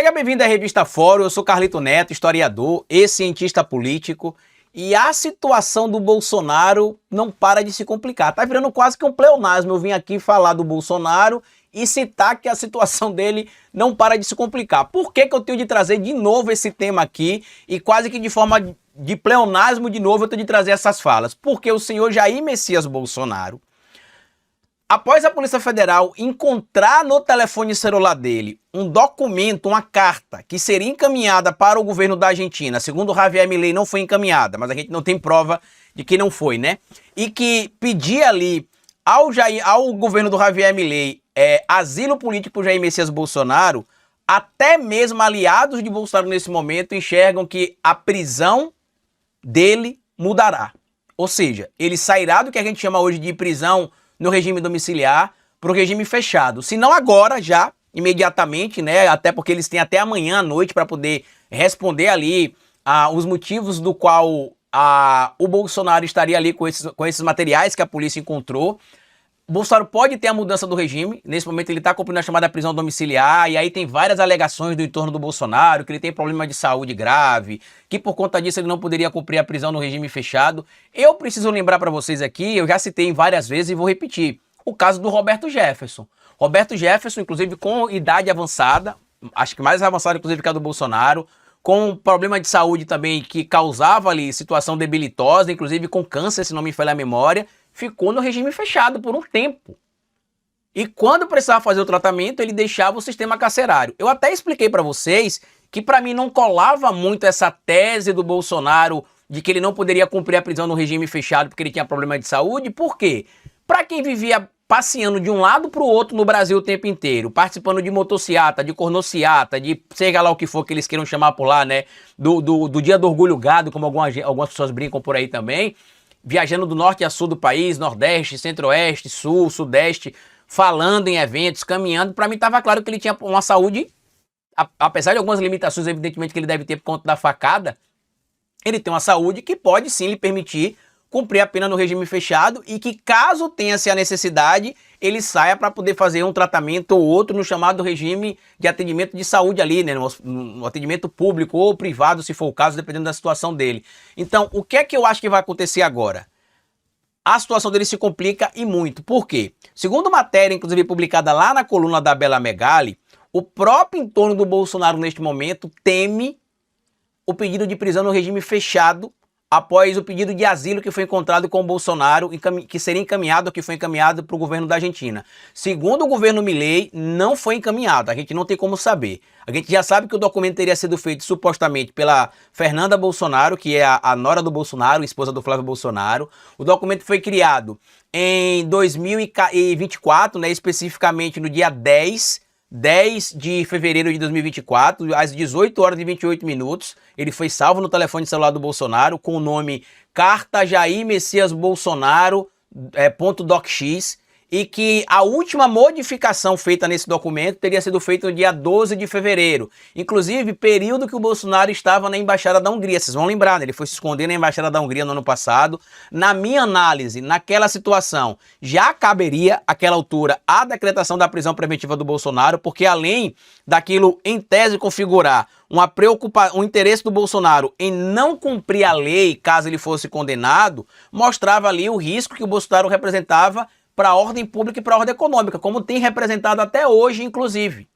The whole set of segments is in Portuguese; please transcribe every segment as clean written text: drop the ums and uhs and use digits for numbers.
Seja bem-vindo à Revista Fórum, eu sou Carlito Neto, historiador e cientista político, e a situação do Bolsonaro não para de se complicar. Tá virando quase que um pleonasmo eu vim aqui falar do Bolsonaro e citar que a situação dele não para de se complicar. Por que eu tenho de trazer de novo esse tema aqui e quase que de forma de pleonasmo de novo eu tenho de trazer essas falas? Porque o senhor Jair Messias Bolsonaro, após a Polícia Federal encontrar no telefone celular dele um documento, uma carta, que seria encaminhada para o governo da Argentina, segundo Javier Milei não foi encaminhada, mas a gente não tem prova de que não foi, né? E que pedia ali ao governo do Javier Milei asilo político para Jair Messias Bolsonaro, até mesmo aliados de Bolsonaro nesse momento enxergam que a prisão dele mudará. Ou seja, ele sairá do que a gente chama hoje de prisão no regime domiciliar para o regime fechado. Se não agora, já, imediatamente, né? Até porque eles têm até amanhã à noite para poder responder ali os motivos do qual o Bolsonaro estaria ali com esses materiais que a polícia encontrou. O Bolsonaro pode ter a mudança do regime, nesse momento ele está cumprindo a chamada prisão domiciliar, e aí tem várias alegações do entorno do Bolsonaro, que ele tem problema de saúde grave, que por conta disso ele não poderia cumprir a prisão no regime fechado. Eu preciso lembrar para vocês aqui, eu já citei várias vezes e vou repetir, o caso do Roberto Jefferson. Roberto Jefferson, inclusive com idade avançada, acho que mais avançada inclusive que a do Bolsonaro, com problema de saúde também que causava ali situação debilitosa, inclusive com câncer, se não me falha a memória, ficou no regime fechado por um tempo. E quando precisava fazer o tratamento, ele deixava o sistema carcerário. Eu até expliquei para vocês que para mim não colava muito essa tese do Bolsonaro de que ele não poderia cumprir a prisão no regime fechado porque ele tinha problema de saúde. Por quê? Para quem vivia passeando de um lado para o outro no Brasil o tempo inteiro, participando de motociata, de cornociata, de seja lá o que for que eles queiram chamar por lá, né? Do Dia do Orgulho Gado, como algumas pessoas brincam por aí também, viajando do norte a sul do país, nordeste, centro-oeste, sul, sudeste, falando em eventos, caminhando. Para mim estava claro que ele tinha uma saúde, apesar de algumas limitações, evidentemente, que ele deve ter por conta da facada, ele tem uma saúde que pode sim lhe permitir cumprir a pena no regime fechado e que, caso tenha-se a necessidade, ele saia para poder fazer um tratamento ou outro no chamado regime de atendimento de saúde ali, né, no atendimento público ou privado, se for o caso, dependendo da situação dele. Então, o que é que eu acho que vai acontecer agora? A situação dele se complica e muito. Por quê? Segundo matéria, inclusive publicada lá na coluna da Bela Megali, o próprio entorno do Bolsonaro neste momento teme o pedido de prisão no regime fechado após o pedido de asilo que foi encontrado com o Bolsonaro, que seria encaminhado, que foi encaminhado para o governo da Argentina. Segundo o governo Milei, não foi encaminhado, a gente não tem como saber. A gente já sabe que o documento teria sido feito supostamente pela Fernanda Bolsonaro, que é a nora do Bolsonaro, esposa do Flávio Bolsonaro. O documento foi criado em 2024, né, especificamente no dia 10 de fevereiro de 2024, às 18 horas e 28 minutos, ele foi salvo no telefone celular do Bolsonaro com o nome Carta Jair Messias Bolsonaro, .docx, e que a última modificação feita nesse documento teria sido feita no dia 12 de fevereiro. Inclusive, período que o Bolsonaro estava na Embaixada da Hungria. Vocês vão lembrar, né? Ele foi se esconder na Embaixada da Hungria no ano passado. Na minha análise, naquela situação, já caberia, àquela altura, a decretação da prisão preventiva do Bolsonaro, porque além daquilo, em tese, configurar um interesse do Bolsonaro em não cumprir a lei, caso ele fosse condenado, mostrava ali o risco que o Bolsonaro representava para a ordem pública e para a ordem econômica, como tem representado até hoje, inclusive.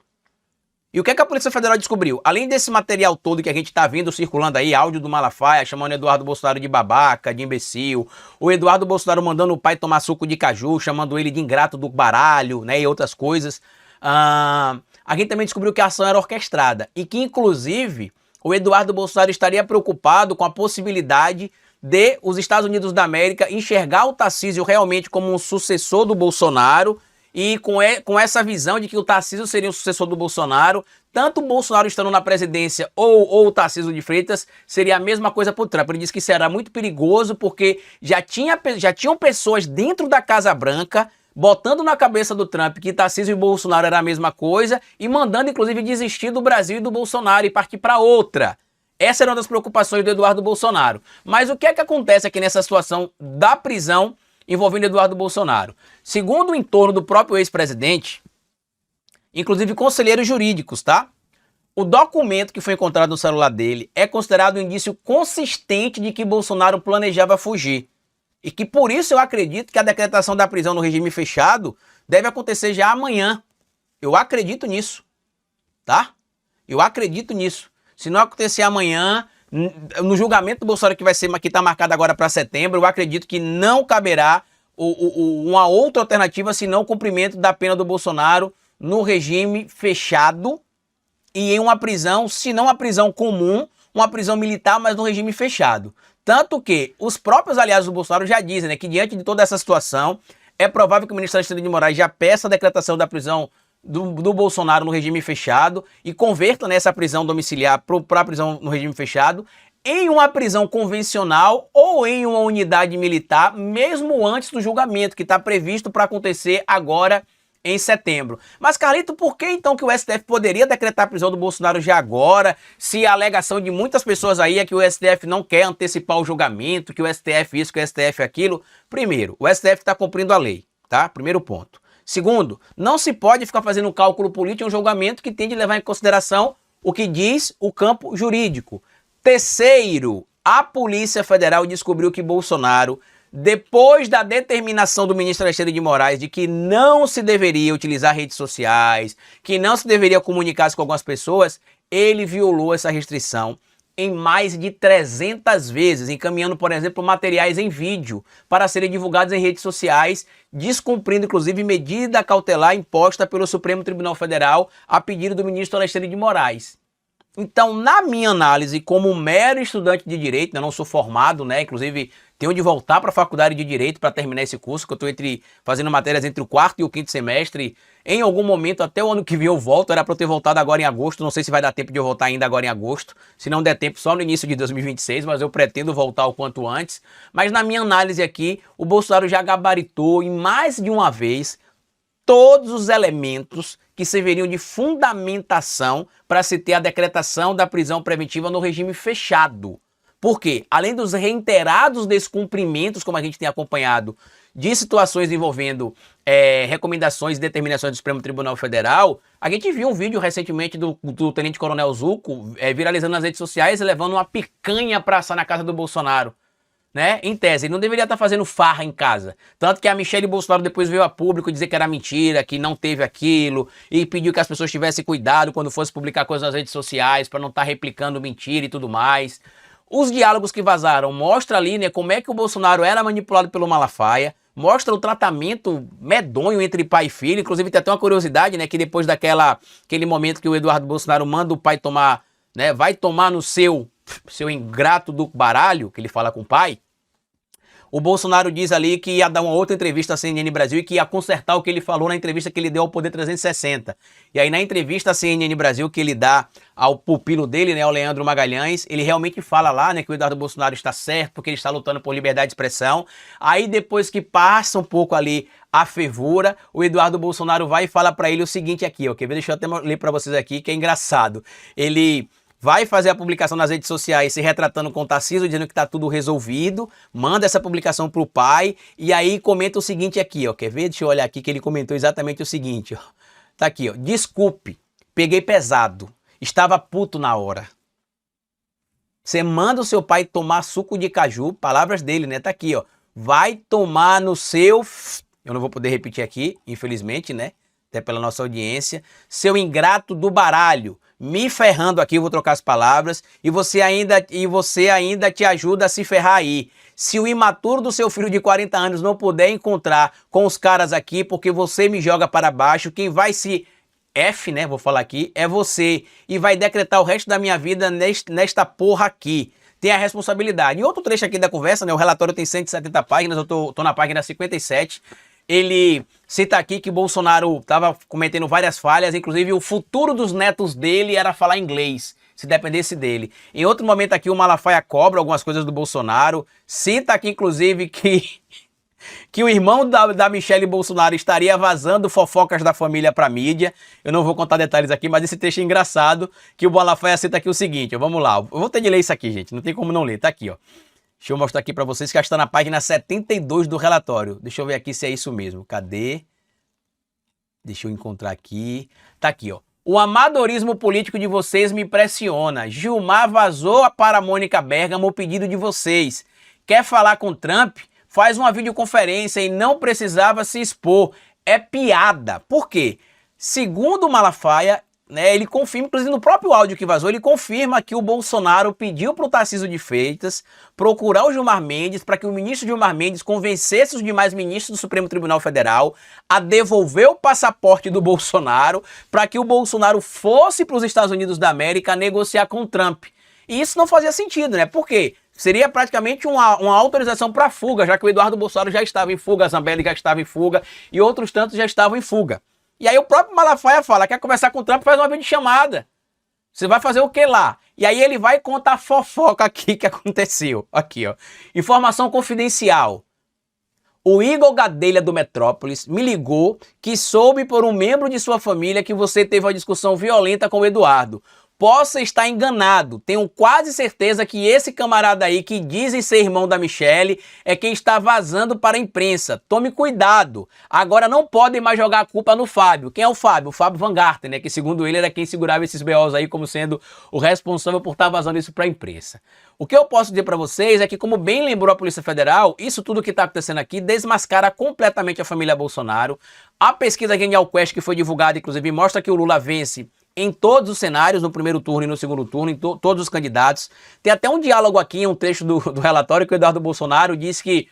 E o que é que a Polícia Federal descobriu? Além desse material todo que a gente está vendo circulando aí, áudio do Malafaia, chamando o Eduardo Bolsonaro de babaca, de imbecil, o Eduardo Bolsonaro mandando o pai tomar suco de caju, chamando ele de ingrato do baralho, né, e outras coisas. A gente também descobriu que a ação era orquestrada e que, inclusive, o Eduardo Bolsonaro estaria preocupado com a possibilidade de os Estados Unidos da América enxergar o Tarcísio realmente como um sucessor do Bolsonaro e com essa visão de que o Tarcísio seria o sucessor do Bolsonaro, tanto o Bolsonaro estando na presidência ou o Tarcísio de Freitas, seria a mesma coisa para o Trump. Ele disse que isso era muito perigoso porque já tinham pessoas dentro da Casa Branca botando na cabeça do Trump que Tarcísio e Bolsonaro era a mesma coisa e mandando, inclusive, desistir do Brasil e do Bolsonaro e partir para outra. Essa era uma das preocupações do Eduardo Bolsonaro. Mas o que é que acontece aqui nessa situação da prisão envolvendo Eduardo Bolsonaro? Segundo o entorno do próprio ex-presidente, inclusive conselheiros jurídicos, tá? O documento que foi encontrado no celular dele é considerado um indício consistente de que Bolsonaro planejava fugir. E que por isso eu acredito que a decretação da prisão no regime fechado deve acontecer já amanhã. Eu acredito nisso, tá? Eu acredito nisso. Se não acontecer amanhã, no julgamento do Bolsonaro que está marcado agora para setembro, eu acredito que não caberá uma outra alternativa senão o cumprimento da pena do Bolsonaro no regime fechado e em uma prisão, se não uma prisão comum, uma prisão militar, mas no regime fechado. Tanto que os próprios aliados do Bolsonaro já dizem, né, que diante de toda essa situação, é provável que o ministro Alexandre de Moraes já peça a decretação da prisão do Bolsonaro no regime fechado e converta nessa prisão domiciliar para a prisão no regime fechado em uma prisão convencional ou em uma unidade militar, mesmo antes do julgamento, que está previsto para acontecer agora em setembro. Mas, Carlito, por que então que o STF poderia decretar a prisão do Bolsonaro já agora, se a alegação de muitas pessoas aí é que o STF não quer antecipar o julgamento, que o STF isso, que o STF aquilo? Primeiro, o STF está cumprindo a lei, tá? Primeiro ponto. Segundo, não se pode ficar fazendo um cálculo político em um julgamento que tem de levar em consideração o que diz o campo jurídico. Terceiro, a Polícia Federal descobriu que Bolsonaro, depois da determinação do ministro Alexandre de Moraes de que não se deveria utilizar redes sociais, que não se deveria comunicar-se com algumas pessoas, ele violou essa restrição em mais de 300 vezes, encaminhando, por exemplo, materiais em vídeo para serem divulgados em redes sociais, descumprindo, inclusive, medida cautelar imposta pelo Supremo Tribunal Federal a pedido do ministro Alexandre de Moraes. Então, na minha análise, como mero estudante de Direito, eu não sou formado, né? Inclusive, tenho de voltar para a faculdade de Direito para terminar esse curso, que eu estou fazendo matérias entre o quarto e o quinto semestre. Em algum momento, até o ano que vem eu volto, era para eu ter voltado agora em agosto, não sei se vai dar tempo de eu voltar ainda agora em agosto. Se não der tempo, só no início de 2026, mas eu pretendo voltar o quanto antes. Mas na minha análise aqui, o Bolsonaro já gabaritou em mais de uma vez todos os elementos que serviriam de fundamentação para se ter a decretação da prisão preventiva no regime fechado. Por quê? Além dos reiterados descumprimentos, como a gente tem acompanhado, de situações envolvendo recomendações e determinações do Supremo Tribunal Federal, a gente viu um vídeo recentemente do Tenente Coronel Zucco viralizando nas redes sociais, levando uma picanha para assar na casa do Bolsonaro. Né? Em tese, ele não deveria estar fazendo farra em casa. Tanto que a Michelle Bolsonaro depois veio a público dizer que era mentira, que não teve aquilo, e pediu que as pessoas tivessem cuidado quando fosse publicar coisas nas redes sociais, para não estar replicando mentira e tudo mais. Os diálogos que vazaram mostram ali, né, como é que o Bolsonaro era manipulado pelo Malafaia, mostra o tratamento medonho entre pai e filho. Inclusive tem até uma curiosidade, né, que depois aquele momento que o Eduardo Bolsonaro manda o pai tomar, né, vai tomar no seu ingrato do baralho, que ele fala com o pai, o Bolsonaro diz ali que ia dar uma outra entrevista à CNN Brasil e que ia consertar o que ele falou na entrevista que ele deu ao Poder 360. E aí na entrevista à CNN Brasil que ele dá ao pupilo dele, né, ao Leandro Magalhães, ele realmente fala lá, né, que o Eduardo Bolsonaro está certo porque ele está lutando por liberdade de expressão. Aí depois que passa um pouco ali a fervura, o Eduardo Bolsonaro vai e fala para ele o seguinte aqui, ó, quer ver? Deixa eu até ler para vocês aqui que é engraçado. Ele vai fazer a publicação nas redes sociais se retratando com o Tarcísio, dizendo que está tudo resolvido, manda essa publicação para o pai e aí comenta o seguinte aqui, ó, quer ver? Deixa eu olhar aqui que ele comentou exatamente o seguinte, ó. Tá aqui, ó, desculpe, peguei pesado, estava puto na hora. Você manda o seu pai tomar suco de caju, palavras dele, né? Tá aqui, ó, vai tomar no seu... Eu não vou poder repetir aqui, infelizmente, né? Até pela nossa audiência. Seu ingrato do baralho. Me ferrando aqui, eu vou trocar as palavras, e você ainda te ajuda a se ferrar aí. Se o imaturo do seu filho de 40 anos não puder encontrar com os caras aqui, porque você me joga para baixo, quem vai se... F, né, vou falar aqui, é você. E vai decretar o resto da minha vida nesta porra aqui. Tem a responsabilidade. E outro trecho aqui da conversa, né, o relatório tem 170 páginas, eu tô na página 57. Ele cita aqui que Bolsonaro estava cometendo várias falhas, inclusive o futuro dos netos dele era falar inglês, se dependesse dele. Em outro momento aqui o Malafaia cobra algumas coisas do Bolsonaro, cita aqui inclusive que o irmão da Michelle Bolsonaro estaria vazando fofocas da família para mídia. Eu não vou contar detalhes aqui, mas esse trecho é engraçado, que o Malafaia cita aqui o seguinte, ó, vamos lá, eu vou ter de ler isso aqui, gente, não tem como não ler, tá aqui, ó. Deixa eu mostrar aqui para vocês que está na página 72 do relatório. Deixa eu ver aqui se é isso mesmo. Cadê? Deixa eu encontrar aqui. Tá aqui, ó. O amadorismo político de vocês me impressiona. Gilmar vazou para a Mônica Bergamo o pedido de vocês. Quer falar com Trump? Faz uma videoconferência e não precisava se expor. É piada. Por quê? Segundo o Malafaia, né, ele confirma, inclusive no próprio áudio que vazou, ele confirma que o Bolsonaro pediu para o Tarcísio de Freitas procurar o Gilmar Mendes para que o ministro Gilmar Mendes convencesse os demais ministros do Supremo Tribunal Federal a devolver o passaporte do Bolsonaro para que o Bolsonaro fosse para os Estados Unidos da América negociar com o Trump. E isso não fazia sentido, né? Por quê? Seria praticamente uma autorização para fuga, já que o Eduardo Bolsonaro já estava em fuga, a Zambelli já estava em fuga e outros tantos já estavam em fuga. E aí o próprio Malafaia fala, quer conversar com o Trump, faz uma videochamada. Você vai fazer o que lá? E aí ele vai contar a fofoca aqui que aconteceu. Aqui, ó. Informação confidencial. O Igor Gadelha do Metrópolis me ligou que soube por um membro de sua família que você teve uma discussão violenta com o Eduardo. Possa estar enganado, tenho quase certeza que esse camarada aí que dizem ser irmão da Michelle é quem está vazando para a imprensa. Tome cuidado. Agora não podem mais jogar a culpa no Fábio. Quem é o Fábio? O Fábio Van Garten, né? Que segundo ele era quem segurava esses BOs aí como sendo o responsável por estar vazando isso para a imprensa. O que eu posso dizer para vocês é que, como bem lembrou a Polícia Federal, isso tudo que está acontecendo aqui desmascara completamente a família Bolsonaro. A pesquisa Genial Quest que foi divulgada, inclusive, mostra que o Lula vence em todos os cenários, no primeiro turno e no segundo turno, em todos os candidatos. Tem até um diálogo aqui, um trecho do relatório que o Eduardo Bolsonaro diz que,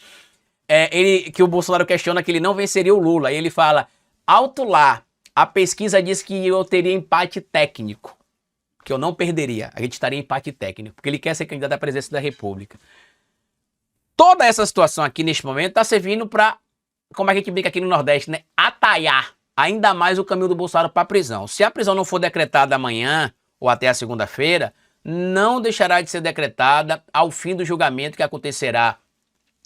que o Bolsonaro questiona que ele não venceria o Lula. E ele fala, alto lá, a pesquisa diz que eu teria empate técnico, que eu não perderia, a gente estaria em empate técnico, porque ele quer ser candidato à presidência da República. Toda essa situação aqui, neste momento, está servindo para, como a gente brinca aqui no Nordeste, né, ataiar ainda mais o caminho do Bolsonaro para a prisão. Se a prisão não for decretada amanhã ou até a segunda-feira, não deixará de ser decretada ao fim do julgamento que acontecerá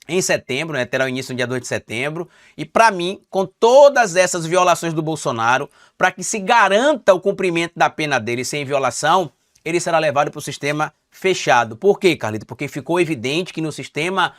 em setembro, né? Terá o início no dia 2 de setembro. E para mim, com todas essas violações do Bolsonaro, para que se garanta o cumprimento da pena dele sem violação, ele será levado para o sistema fechado. Por quê, Carlito? Porque ficou evidente que no sistema,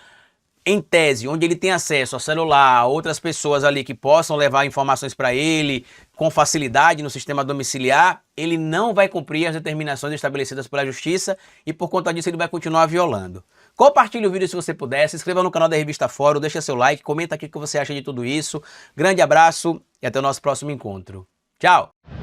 em tese, onde ele tem acesso ao celular, outras pessoas ali que possam levar informações para ele com facilidade no sistema domiciliar, ele não vai cumprir as determinações estabelecidas pela Justiça e por conta disso ele vai continuar violando. Compartilhe o vídeo se você puder, se inscreva no canal da Revista Fórum, deixa seu like, comenta aqui o que você acha de tudo isso. Grande abraço e até o nosso próximo encontro. Tchau!